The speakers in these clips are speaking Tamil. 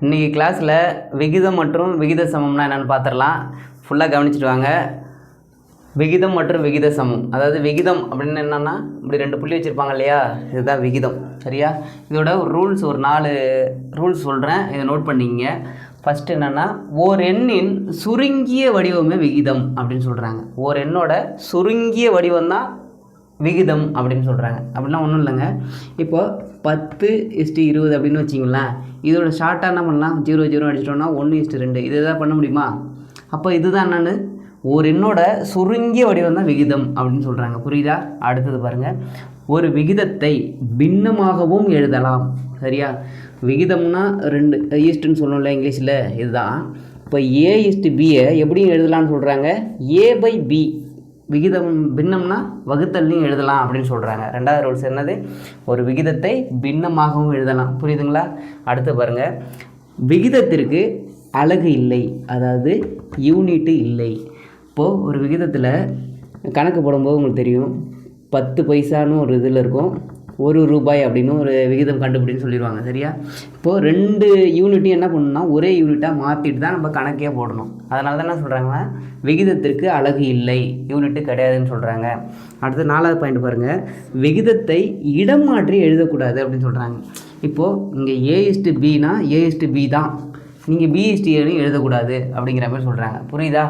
இன்றைக்கி கிளாஸில் விகிதம் மற்றும் விகித சமம்னா என்னென்னு பார்த்துடலாம். ஃபுல்லாக கவனிச்சுட்டு வாங்க. விகிதம் மற்றும் விகித சமம், அதாவது விகிதம் அப்படின்னு என்னென்னா இப்படி 2 புள்ளி வச்சுருப்பாங்க இல்லையா, இதுதான் விகிதம். சரியா? இதோட ரூல்ஸ் ஒரு 4 ரூல்ஸ் சொல்கிறேன், இதை நோட் பண்ணிங்க. ஃபஸ்ட்டு என்னென்னா, ஓர் எண்ணின் சுருங்கிய வடிவமே விகிதம் அப்படின்னு சொல்கிறாங்க. ஓர் எண்ணோட சுருங்கிய வடிவம் தான் விகிதம் அப்படின்னு சொல்கிறாங்க. அப்படின்னா ஒன்றும் இல்லைங்க. இப்போ 10:20 அப்படின்னு வச்சிங்களேன், இதோட ஷார்ட்டாக என்ன பண்ணலாம், 0 அடிச்சிட்டோம்னா 1:2 இது எதாவது பண்ண முடியுமா? அப்போ இதுதான் என்னென்னு ஒரு எண்ணோட சுருங்கிய வடிவம் தான் விகிதம் அப்படின்னு சொல்கிறாங்க. புரியுதா? அடுத்தது பாருங்கள், ஒரு விகிதத்தை பின்னமாகவும் எழுதலாம். சரியா? விகிதம்னா 2 ஈஸ்ட்டுன்னு சொல்லணும்ல இங்கிலீஷில், இதுதான். இப்போ A:Bயை எப்படியும் எழுதலாம்னு சொல்கிறாங்க. A/B விகிதம் பின்னம்னா வகுத்தல்லையும் எழுதலாம் அப்படின்னு சொல்கிறாங்க. 2வது ரூல்ஸ் என்னது, ஒரு விகிதத்தை பின்னமாகவும் எழுதலாம். புரியுதுங்களா? அடுத்து பாருங்கள், விகிதத்திற்கு அலகு இல்லை, அதாவது யூனிட்டு இல்லை. இப்போது ஒரு விகிதத்தில் கணக்கு போடும்போது உங்களுக்கு தெரியும், 10 பைசான்னு ஒரு இதில் இருக்கும், 1 ரூபாய் அப்படின்னு ஒரு விகிதம் கண்டுபிடின்னு சொல்லிடுவாங்க. சரியா? இப்போது 2 யூனிட்டையும் என்ன பண்ணணும்னா ஒரே யூனிட்டாக மாற்றிட்டு தான் நம்ம கணக்கே போடணும். அதனால தான் என்ன சொல்கிறாங்கன்னா விகிதத்திற்கு அலகு இல்லை, யூனிட்டு கிடையாதுன்னு சொல்கிறாங்க. அடுத்து 4வது பாயிண்ட் பாருங்கள், விகிதத்தை இடம் மாற்றி எழுதக்கூடாது அப்படின்னு சொல்கிறாங்க. இப்போது இங்கே A:Bனா A:B தான், நீங்கள் B:A எழுதக்கூடாது அப்படிங்கிற மாதிரி சொல்கிறாங்க. புரியுதா?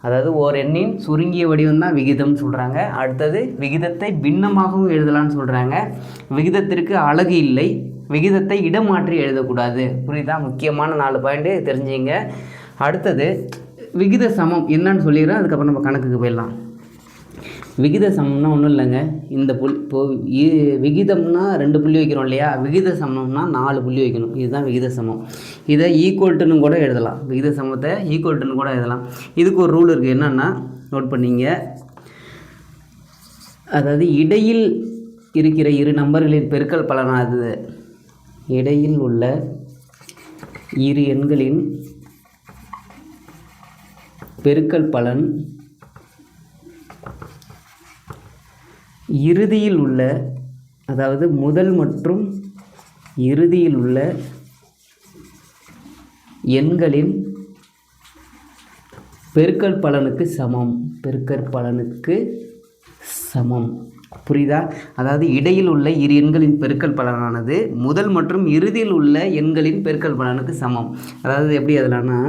அதாவது ஓர் எண்ணின் சுருங்கிய வடிவம் தான் விகிதம்னு சொல்கிறாங்க. அடுத்தது விகிதத்தை பின்னமாகவும் எழுதலான்னு சொல்கிறாங்க. விகிதத்திற்கு அலகு இல்லை, விகிதத்தை இடம் மாற்றி எழுதக்கூடாது. புரியுதா? முக்கியமான 4 பாயிண்ட்டு தெரிஞ்சுங்க. அடுத்தது விகித சமம் என்னன்னு சொல்லிடுறேன், அதுக்கப்புறம் நம்ம கணக்குக்கு போயிடலாம். விகித சமம்னா ஒன்றும் இல்லைங்க, இந்த இப்போது விகிதம்னா 2 புள்ளி வைக்கிறோம் இல்லையா, விகித சமம்னா 4 புள்ளி வைக்கணும். இதுதான் விகித சமம். இதை ஈக்குவல்ட்டுன்னு கூட எழுதலாம், விகித சமத்தை ஈக்குவல்ட்டுன்னு கூட எழுதலாம். இதுக்கு ஒரு ரூல் இருக்குது, என்னென்னா நோட் பண்ணிங்க. அதாவது இடையில் இருக்கிற 2 நம்பர்களின் பெருக்கல் பலனானது இடையில் உள்ள 2 எண்களின் பெருக்கல் பலன் இறுதியில் உள்ள, அதாவது முதல் மற்றும் இறுதியில் உள்ள எண்களின் பெருக்கல் பலனுக்கு சமம். பெருக்கல் பலனுக்கு சமம். புரியுதா? அதாவது இடையில் உள்ள 2 எண்களின் பெருக்கல் பலனானது முதல் மற்றும் இறுதியில் உள்ள எண்களின் பெருக்கல் பலனுக்கு சமம். அதாவது எப்படி அதெல்லாம்னா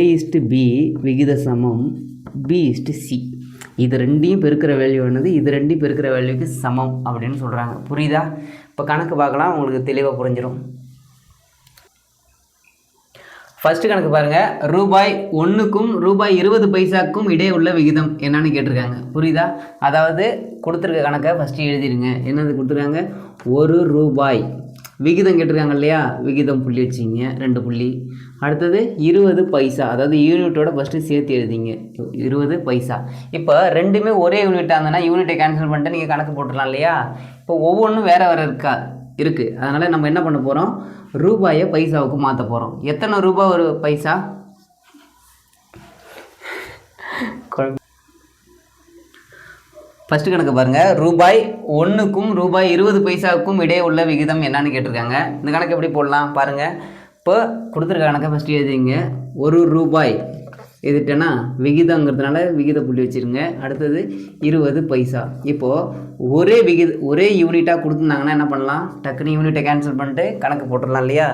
A:B விகித சமம் B:C. இது 2ஐயும் பெருக்கிற வேல்யூ என்னது, இது 2ஐயும் பெருக்கிற வேல்யூக்கு சமம் அப்படின்னு சொல்கிறாங்க. புரியுதா? இப்போ கணக்கு பார்க்கலாம், உங்களுக்கு தெளிவாக புரிஞ்சிடும். ஃபஸ்ட்டு கணக்கு பாருங்கள், ரூபாய் 1க்கும் ரூபாய் 20 பைசாக்கும் இடையே உள்ள விகிதம் என்னன்னு கேட்டிருக்காங்க. புரியுதா? அதாவது கொடுத்துருக்க கணக்கை ஃபஸ்ட்டு எழுதிடுங்க. என்னது கொடுத்துருக்காங்க, 1 ரூபாய் விகிதம் கேட்டிருக்காங்க இல்லையா, விகிதம் புள்ளி வச்சிங்க 2 புள்ளி. அடுத்தது 20 பைசா, அதாவது யூனிட்டோட ஃபஸ்ட்டு சேர்த்து எழுதிங்க 20 பைசா. இப்போ 2மே ஒரே யூனிட்டாக இருந்ததுன்னா யூனிட்டை கேன்சல் பண்ணிட்டு நீங்கள் கணக்கு போட்டுடலாம் இல்லையா. இப்போ ஒவ்வொன்றும் வேறு இருக்குது. அதனால் நம்ம என்ன பண்ண போகிறோம், ரூபாயை பைசாவுக்கு மாற்ற போகிறோம். எத்தனை ரூபாய் ஒரு பைசா? ஃபஸ்ட்டு கணக்கு பாருங்கள், ரூபாய் 1க்கும் ரூபாய் 20 பைசாவுக்கும் இடையே உள்ள விகிதம் என்னன்னு கேட்டிருக்காங்க. இந்த கணக்கு எப்படி போடலாம் பாருங்கள். இப்போ கொடுத்துருக்க கணக்கை ஃபஸ்ட்டு எழுதிங்க. 1 ரூபாய் எழுதிட்டேன்னா விகிதங்கிறதுனால விகித புள்ளி வச்சுருங்க. அடுத்தது 20 பைசா. இப்போது ஒரே யூனிட்டாக கொடுத்துருந்தாங்கன்னா என்ன பண்ணலாம், டக்குன்னு யூனிட்டை கேன்சல் பண்ணிட்டு கணக்கு போட்டுடலாம் இல்லையா.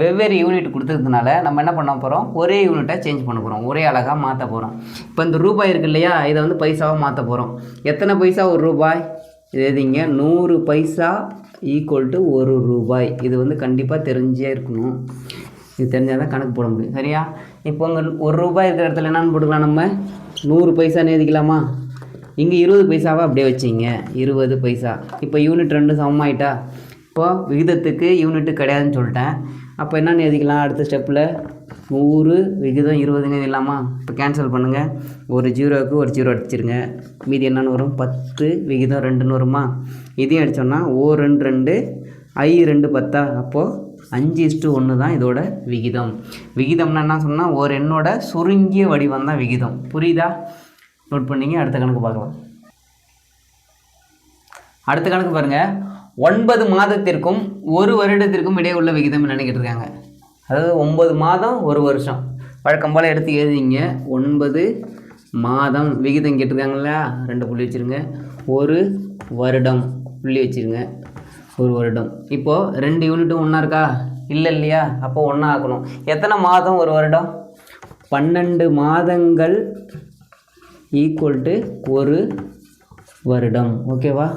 வெவ்வேறு யூனிட் கொடுத்ததுனால நம்ம என்ன பண்ண போகிறோம், ஒரே யூனிட்டை சேஞ்ச் பண்ண போகிறோம், ஒரே அழகாக மாற்ற போகிறோம். இப்போ இந்த ரூபாய் இருக்குது இல்லையா, இதை வந்து பைசாவாக மாற்ற போகிறோம். எத்தனை பைசா ஒரு ரூபாய்? இது எழுதிங்க, 100 பைசா ஈக்குவல் டு 1 ரூபாய். இது வந்து கண்டிப்பாக தெரிஞ்சே இருக்கணும், இது தெரிஞ்சால் தான் கணக்கு போட முடியும். சரியா? இப்போ இங்கே 1 ரூபாய் இருக்கிற இடத்துல என்னென்னு போட்டுக்கலாம், நம்ம 100 பைசான்னு எழுதிக்கலாமா. இங்கே 20 பைசாவை அப்படியே வச்சிங்க, 20 பைசா. இப்போ யூனிட் 2 சமமாயிட்டா. இப்போது விகிதத்துக்கு யூனிட்டு கிடையாதுன்னு சொல்லிட்டேன். அப்போ என்னென்னு எழுதிக்கலாம், அடுத்த ஸ்டெப்பில் 100 விகிதம் 20ன்னு எழுதிக்கலாமா. இப்போ கேன்சல் பண்ணுங்கள், ஒரு 0க்கு ஒரு 0 அடிச்சிருங்க, மீதி என்னென்னு வரும், 10 விகிதம் 2ன்னு வருமா. இதையும் அடித்தோன்னா O 2 2 I 2 10. அப்போது 5:1 தான் இதோட விகிதம். விகிதம்னா என்ன சொன்னால் ஒரு எண்ணோட சுருங்கிய வடிவம் தான் விகிதம். புரியுதா? நோட் பண்ணிங்க. அடுத்த கணக்கு பார்க்கலாம். அடுத்த கணக்கு பாருங்கள், 9 மாதத்திற்கும் 1 வருடத்திற்கும் இடையே உள்ள விகிதம் என்னன்னு கேட்டிருக்காங்க. அதாவது 9 மாதம் 1 வருஷம். வழக்கம் போல் எடுத்து எழுதிங்க. 9 மாதம் விகிதம் கேட்டிருக்காங்களா, 2 புள்ளி வச்சுருங்க. 1 வருடம் புள்ளி வச்சுருங்க, 1 வருடம். இப்போது 2 யூனிட்டும் ஒன்றா இருக்கா? இல்லை இல்லையா? அப்போ ஒன்றா ஆக்கணும். எத்தனை மாதம் 1 வருடம்? 12 மாதங்கள் ஈக்குவல் டு 1 வருடம். ஓகேவா?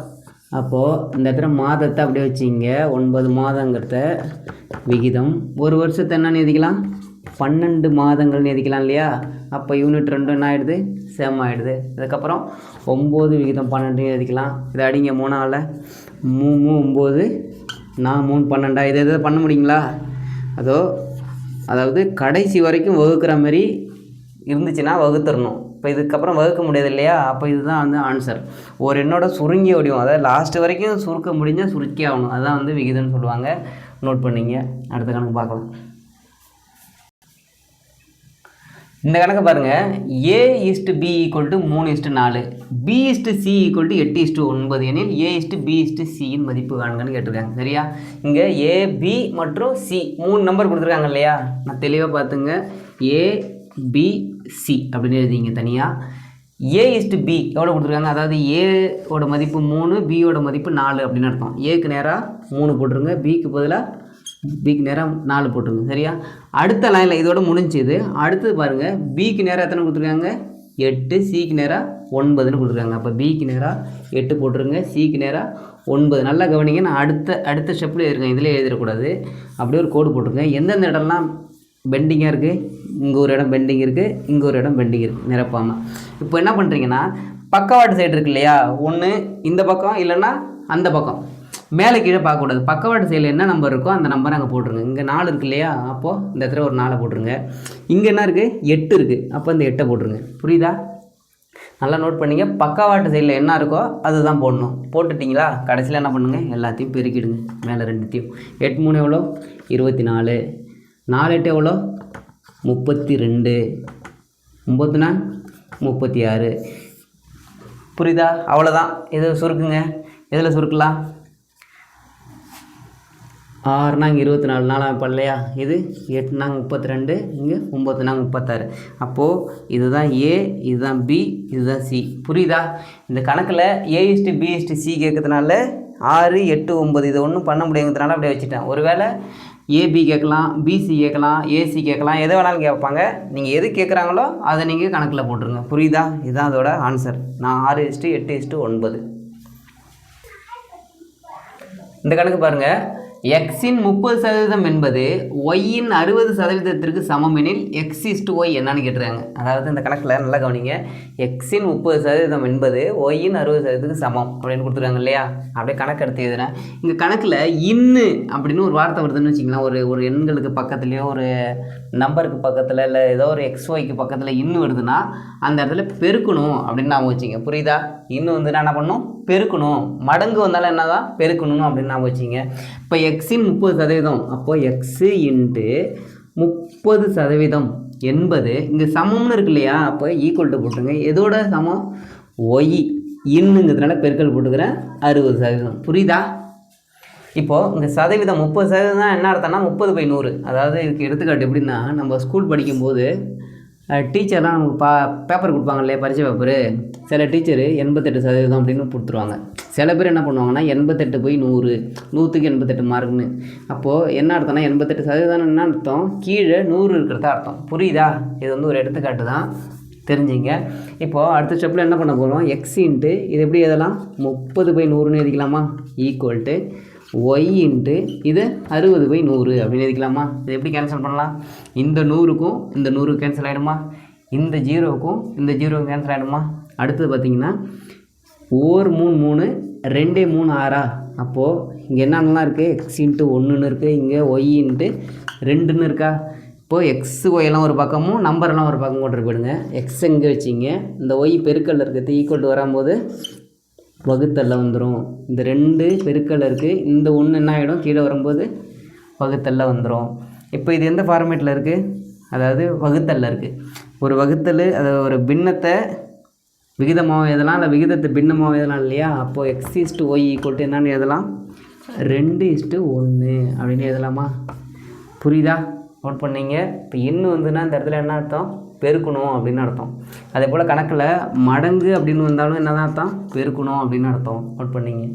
அப்போது இந்த இடத்துல மாதத்தை அப்படியே வச்சிங்க. 9 மாதங்கிறத விகிதம். 1 வருஷத்தை என்னன்னு எழுதிக்கலாம்? 12 மாதங்கள்னு எழுதிக்கலாம் இல்லையா? அப்போ யூனிட் 2 என்ன ஆகிடுது? சேம் ஆகிடுது. அதுக்கப்புறம் 9 விகிதம் 12 எழுதிக்கலாம். இதை அடிங்க 3ஆல். 3 9 நான் 3 12. இதை எதாவது பண்ண முடியுங்களா? அதாவது கடைசி வரைக்கும் வகுக்கிற மாதிரி இருந்துச்சுன்னா வகுத்துடணும். இப்போ இதுக்கப்புறம் வகுக்க முடியாது இல்லையா? அப்போ இதுதான் வந்து ஆன்சர். ஒரு எண்ணோட சுருங்கிய வடிவம், அதாவது லாஸ்ட்டு வரைக்கும் சுருக்க முடிஞ்சால் சுருக்கி ஆகணும். அதுதான் வந்து விகிதம்னு சொல்லுவாங்க. நோட் பண்ணிங்க. அடுத்த கணக்கு பார்க்கலாம். இந்த கணக்கு பாருங்கள். A:B = 3:4, B:C = 8:9 எனில் A:B:C மதிப்பு காண்கன்னு கேட்டிருக்காங்க. சரியா? இங்கே AB மற்றும் C 3 நம்பர் கொடுத்துருக்காங்க இல்லையா? நான் தெளிவாக பார்த்துங்க. ABC அப்படின்னு எழுதிங்க தனியாக. A:B எவ்வளோ கொடுத்துருக்காங்க? அதாவது ஏவோட மதிப்பு 3, பியோட மதிப்பு 4 அப்படின்னு அர்த்தம். ஏக்கு நேராக 3 போட்டுருங்க, பிக்கு நேராக 4 போட்டுருங்க. சரியா? அடுத்த லைனில் இதோட முடிஞ்சுது. அடுத்தது பாருங்கள். பிக்கு நேராக எத்தனை கொடுத்துருக்காங்க? 8, சிக்கு நேராக 9ன்னு கொடுத்துருக்காங்க. அப்போ பிக்கு நேராக 8 போட்டுருங்க, சிக்கு நேராக 9. நல்லா கவனிங்க. நான் அடுத்த ஸ்டெப்பில் இருக்கேன், இதில் எழுதிடக்கூடாது. அப்படியே ஒரு கோடு போட்டுருங்க. எந்தெந்த இடம்லாம் பெண்டிங்காக இருக்குது? இங்கே ஒரு இடம் பெண்டிங் இருக்குது, இங்கே ஒரு இடம் பெண்டிங் இருக்குது நிரப்பாமல். இப்போ என்ன பண்ணுறீங்கன்னா, பக்கவாட்டு சைடு இருக்கு இல்லையா? ஒன்று இந்த பக்கம், இல்லைன்னா அந்த பக்கம். மேலே கீழே பார்க்கக்கூடாது. பக்கவாட்டு சைடில் என்ன நம்பர் இருக்கோ அந்த நம்பரை அங்கே போட்டுருங்க. இங்கே 4 இருக்கு இல்லையா? அப்போது இந்த இடத்துல ஒரு 4 போட்டுருங்க. இங்கே என்ன இருக்குது? 8 இருக்குது. அப்போ இந்த 8 போட்டுருங்க. புரியுதா? நல்லா நோட் பண்ணிங்க. பக்கவாட்டு சைடில் என்ன இருக்கோ அதுதான் போடணும். போட்டுட்டிங்களா? கடைசியில் என்ன பண்ணுங்கள்? எல்லாத்தையும் பெருக்கிடுங்க, மேலே 2த்தையும். 8 3 எவ்வளோ? 24. 4 8 எவ்வளோ? 32. 9 4 36. புரியுதா? அவ்வளோதான். இது சுருக்குங்க. எதில் சுருக்கலாம்? 6 நாங்க 24, 4 இல்லையா? இது 8 நாங்க 32, இங்கே 9 நாங்க 36. அப்போது இதுதான் ஏ, இதுதான் பி, இதுதான் சி. புரியுதா? இந்த கணக்கில் A:B:C கேட்கறதுனால 6 8 9 இதை ஒன்றும் பண்ண முடியாங்கிறதுனால அப்படியே வச்சுட்டேன். ஒருவேளை ஏபி கேட்கலாம், பிசி கேட்கலாம், ஏசி கேட்கலாம், எதை வேணாலும் கேட்பாங்க. நீங்கள் எது கேட்குறாங்களோ அதை நீங்கள் கணக்கில் போட்டுருங்க. புரியுதா? இதுதான் அதோட ஆன்சர். நான் 6 8 9. இந்த கணக்கு பாருங்கள். எக்ஸின் 30% என்பது ஒய்யின் 60%த்திற்கு சமம் எனில் X:Y என்னன்னு கேட்டுருக்காங்க. அதாவது இந்த கணக்கில் நல்லா கவனிங்க. எக்ஸின் 30% என்பது ஒய்யின் 60%க்கு சமம் அப்படின்னு கொடுத்துருக்காங்க இல்லையா? அப்படியே கணக்கு எடுத்து எழுதுறேன். இந்த கணக்கில் இன்னு அப்படின்னு ஒரு வார்த்தை வருதுன்னு வச்சிங்களேன். ஒரு எண்களுக்கு பக்கத்துலேயோ ஒரு நம்பருக்கு பக்கத்தில் இல்லை ஏதோ ஒரு XYக்கு பக்கத்தில் இன்னு வருதுன்னா அந்த இடத்துல பெருக்கணும் அப்படின்னு நான் வச்சிங்க. புரியுதா? இன்னும் வந்து நான் என்ன பண்ணணும்? பெருக்கணும். மடங்கு வந்தாலும் என்ன தான்? பெருக்கணும் அப்படின்னு நான் வச்சிங்க. இப்போ எக்ஸின் 30%, அப்போது எக்ஸு இன்ட்டு 30% என்பது இங்கே சமம்னு இருக்கு இல்லையா? அப்போ ஈக்குவல் டு போட்டுருங்க. எதோட சமம்? ஒய் இன்னுங்கிறதுனால பெருக்கல் போட்டுக்கிறேன் 60%. புரியுதா? இப்போது இங்கே சதவீதம் 30% தான் என்ன அர்த்தம்னா 30/100. அதாவது இதுக்கு எடுத்துக்காட்டு எப்படின்னா, நம்ம ஸ்கூல் படிக்கும்போது டீச்சர்லாம் நமக்கு பேப்பர் கொடுப்பாங்க இல்லையா? பரிட்சை பேப்பரு. சில டீச்சரு 88% அப்படின்னு கொடுத்துருவாங்க. சில பேர் என்ன பண்ணுவாங்கன்னா 88/100, 100க்கு 88 மார்க்குன்னு. அப்போது என்ன அர்த்தம்னா 88% என்ன அர்த்தம்? கீழே 100 இருக்கிறதா அர்த்தம். புரியுதா? இது வந்து ஒரு எடுத்துக்காட்டு தான், தெரிஞ்சுங்க. இப்போது அடுத்த ஸ்டெப்பில் என்ன பண்ண போகிறோம்? எக்ஸ் இன்ட்டு இது எப்படி எழுதலாம்? 30/100ன்னு எழுதிக்கலாமா? ஈக்குவல் டு ஒய் இன்ட்டு இது 60/100 அப்படின்னு எழுதிக்கலாமா? இது எப்படி கேன்சல் பண்ணலாம்? இந்த 100க்கும் இந்த 100 கேன்சல் ஆகிடுமா? இந்த 0க்கும் இந்த 0 கேன்சல் ஆகிடுமா? அடுத்தது பார்த்திங்கன்னா 1 3 3 2 3 6. அப்போது இங்கே என்னென்னலாம் இருக்குது? எக்ஸ் இன்ட்டு 1ன்னு இருக்குது, இங்கே ஒய் இன்ட்டு 2ன்னு இருக்கா? இப்போது எக்ஸ் ஒய்யெல்லாம் ஒரு பக்கமும் நம்பரெல்லாம் ஒரு பக்கம் கொண்டு போயிடுங்க. எக்ஸ் எங்கே வச்சிங்க? இந்த ஒய் பெருக்கல் இருக்கிறது ஈக்குவல் டு வரும்போது வகுத்தல்ல வந்துடும். இந்த 2 பெருக்கல் இருக்குது, இந்த 1 என்ன ஆகிடும்? கீழே வரும்போது வகுத்தல்ல வந்துடும். இப்போ இது எந்த ஃபார்மேட்டில் இருக்குது? அதாவது வகுத்தல்ல இருக்குது. ஒரு வகுத்தல், அது ஒரு பின்னத்தை விகிதமாக எழுதலாம், இல்லை விகிதத்தை பின்னமாக எழுதலாம் இல்லையா? அப்போது X:Y ஈக்குவல் டு என்னென்னு எழுதலாம்? 2:1 அப்படின்னு எழுதலாமா? புரியுதா? நோட் பண்ணிங்க. இப்போ எண் வந்துன்னா இந்த இடத்துல என்ன அர்த்தம்? பெருக்கணும் அப்படின்னு அர்த்தம். அதே போல் கணக்கில் மடங்கு அப்படின்னு வந்தாலும் என்ன தான் அர்த்தம்? பெருக்கணும் அப்படின்னு அர்த்தம். நோட் பண்ணிங்க.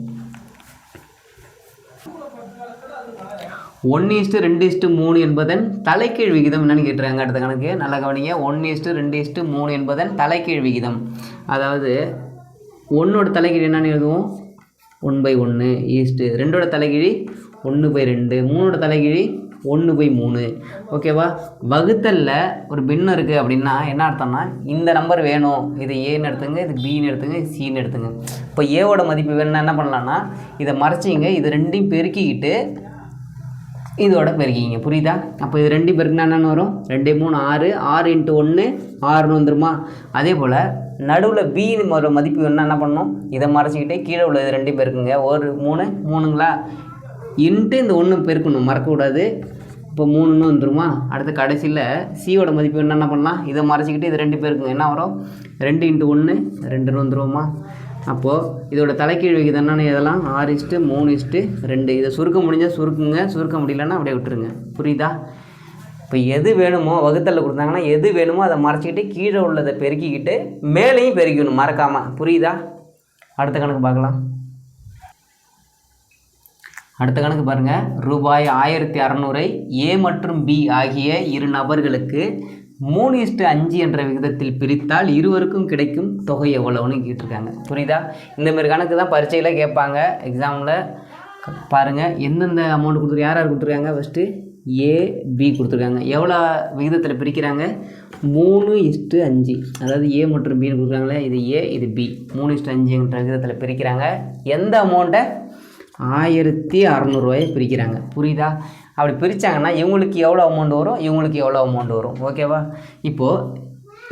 1:2:3 என்பதன் தலைகீழ் விகிதம் என்னன்னு கேட்டுருக்காங்க. அடுத்த கணக்கு நல்லா கவனிங்க. 1:2:3 என்பதன் தலைகீழ் விகிதம். அதாவது 1ஓட தலைகீழ் என்னன்னு எழுதுவோம்? 1/1 ஈஸ்ட்டு 2ஓட தலைகீழி 1/2 3ஓட தலைகீழி 1/3. ஓகேவா? வகுத்தலில் ஒரு பின்னம் இருக்குது அப்படின்னா என்ன அர்த்தம்னா இந்த நம்பர் வேணும், இது ஏன்னு எடுத்துங்க, இது பின்னு எடுத்துங்க, இது சின்னு எடுத்துங்க. இப்போ ஏவோட மதிப்பு வேணும்னா என்ன பண்ணலான்னா இதை மறைச்சிங்க, இது ரெண்டையும் பெருக்கிக்கிட்டு இதோட பெருக்கிங்க. புரியுதா? அப்போ இது ரெண்டு பெருக்குன்னா என்னென்னு வரும்? 2 3 6 6 × 1 6 வந்துருமா? அதே போல் நடுவில் பி ஒரு மதிப்பு வேணும்னா என்ன பண்ணணும்? இதை மறைச்சிக்கிட்டே கீழே உள்ள இது ரெண்டையும் பெருக்குங்க. ஒரு 3 3ங்களா இன்ட்டு இந்த 1 பெருக்கணும், மறக்கக்கூடாது. இப்போ 3ன்னு வந்துருமா? அடுத்து கடைசியில் சியோட மதிப்பு வேணும்னா என்ன பண்ணலாம்? இதை மறைச்சிக்கிட்டு இது ரெண்டு பெருக்குங்க. என்ன வரும்? 2 × 1 2ன்னு வந்துருவோமா? அப்போது இதோட தலைகீழ் விகிதம் என்னென்னு இதெல்லாம் 6:3:2. இதை சுருக்க முடிஞ்சால் சுருக்குங்க, சுருக்க முடியலன்னா அப்படியே விட்டுருங்க. புரியுதா? இப்போ எது வேணுமோ வகுத்தலில் கொடுத்தாங்கன்னா எது வேணுமோ அதை மறைச்சிக்கிட்டு கீழே உள்ளதை பெருக்கிக்கிட்டு மேலேயும் பெருக்கணும் மறக்காமல். புரியுதா? அடுத்த கணக்கு பார்க்கலாம். அடுத்த கணக்கு பாருங்கள். ரூபாய் 1600 ஏ மற்றும் பி ஆகிய இரு நபர்களுக்கு 3:5 என்ற விகிதத்தில் பிரித்தால் இருவருக்கும் கிடைக்கும் தொகை எவ்வளவுன்னு கேட்டிருக்காங்க. புரியுதா? இந்தமாரி கணக்கு தான் பரீட்சையில் கேட்பாங்க. எக்ஸாமில் பாருங்கள் எந்தெந்த அமௌண்ட் கொடுத்துரு யார் யார் கொடுத்துருக்காங்க. ஃபஸ்ட்டு ஏ பி கொடுத்துருக்காங்க. எவ்வளோ விகிதத்தில் பிரிக்கிறாங்க? 3:5. அதாவது ஏ மற்றும் பின்னு கொடுக்குறாங்களே, இது ஏ இது பி. 3:5 என்ற விகிதத்தில் பிரிக்கிறாங்க. எந்த அமௌண்ட்டை? 1600 பிரிக்கிறாங்க. புரியுதா? அப்படி பிரித்தாங்கன்னா இவங்களுக்கு எவ்வளோ அமௌண்ட் வரும், இவங்களுக்கு எவ்வளோ அமௌண்ட் வரும். ஓகேவா? இப்போது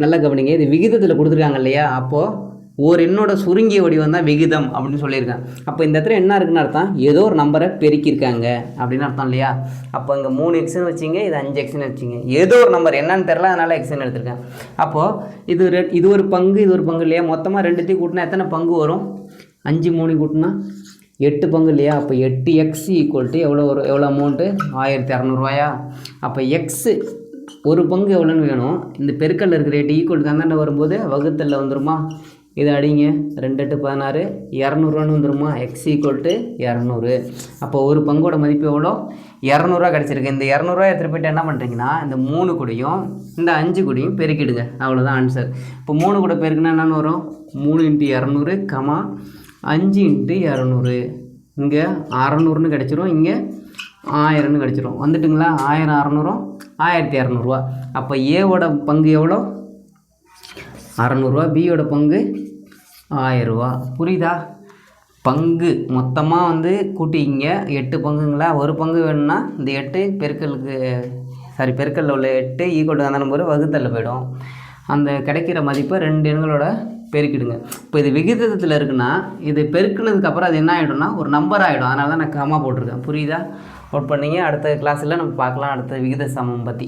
நல்லா கவனிங்க. இது விகிதத்தில் கொடுத்துருக்காங்க இல்லையா? அப்போது ஒரு எண்ணோட சுருங்கிய வடிவம் தான் விகிதம் அப்படின்னு சொல்லியிருக்காங்க. அப்போ இந்த இடத்துல என்ன இருக்குன்னு அர்த்தம்? ஏதோ ஒரு நம்பரை பெருக்கியிருக்காங்க அப்படின்னு அர்த்தம் இல்லையா? அப்போ இங்கே 3xன்னு வச்சிங்க, இது 5xன்னு வச்சிங்க. ஏதோ ஒரு நம்பர் என்னன்னு தெரில, அதனால் எக்ஸ்ன்னு எடுத்திருக்கேன். அப்போது இது ஒரு பங்கு, இது ஒரு பங்கு இல்லையா? மொத்தமாக ரெண்டுத்தையும் கூட்டினா எத்தனை பங்கு வரும்? 5 3 கூட்டினா 8 பங்கு இல்லையா? அப்போ 8x = எவ்வளோ வரும்? எவ்வளோ அமௌண்ட்டு? 1600. அப்போ எக்ஸு ஒரு பங்கு எவ்வளோன்னு வேணும். இந்த பெருக்கல்ல இருக்கிற 8 ஈக்குவல் தானே வரும்போது வகுத்தலில் வந்துருமா? இதை அடிங்க. 2 8 16 200 வந்துருமா? x = 200. அப்போ ஒரு பங்கோட மதிப்பு எவ்வளோ? 200 கிடச்சிருக்கு. இந்த 200 எடுத்துகிட்டு போய்ட்டு என்ன பண்ணுறீங்கன்னா இந்த 3 கூடையும் இந்த 5 கூடையும் பெருக்கிடுங்க. அவ்வளோதான் ஆன்சர். இப்போ 3 கூட பெருக்குன்னா என்னென்னு வரும்? 3 × 200, 5 × 200. இங்கே 600ன்னு கிடச்சிரும், இங்கே 1000ன்னு கிடச்சிரும். வந்துட்டுங்களா? 1000 600 1200. அப்போ ஏவோட பங்கு எவ்வளோ? 600. பியோட பங்கு 1000. புரியுதா? பங்கு மொத்தமாக கூட்டிங்க 8 பங்குங்களா? ஒரு பங்கு வேணும்னா இந்த 8 பெருக்கல்ல உள்ள 8 ஈக்குவல் தானே போது வகுத்தலில் போயிடும். அந்த கிடைக்கிற மதிப்பை 2 எண்களோட பெருக்கிடுங்க. இப்போ இது விகிதத்தில் இருக்குன்னா இது பெருக்கினதுக்கப்புறம் அது என்ன ஆகிடும்னா ஒரு நம்பர் ஆகிடும். அதனால தான் நான் கமா போட்டிருக்கேன். புரியுதா? நோட் பண்ணிங்க. அடுத்த கிளாஸில் நம்ம பார்க்கலாம் அடுத்த விகித சமம் பற்றி.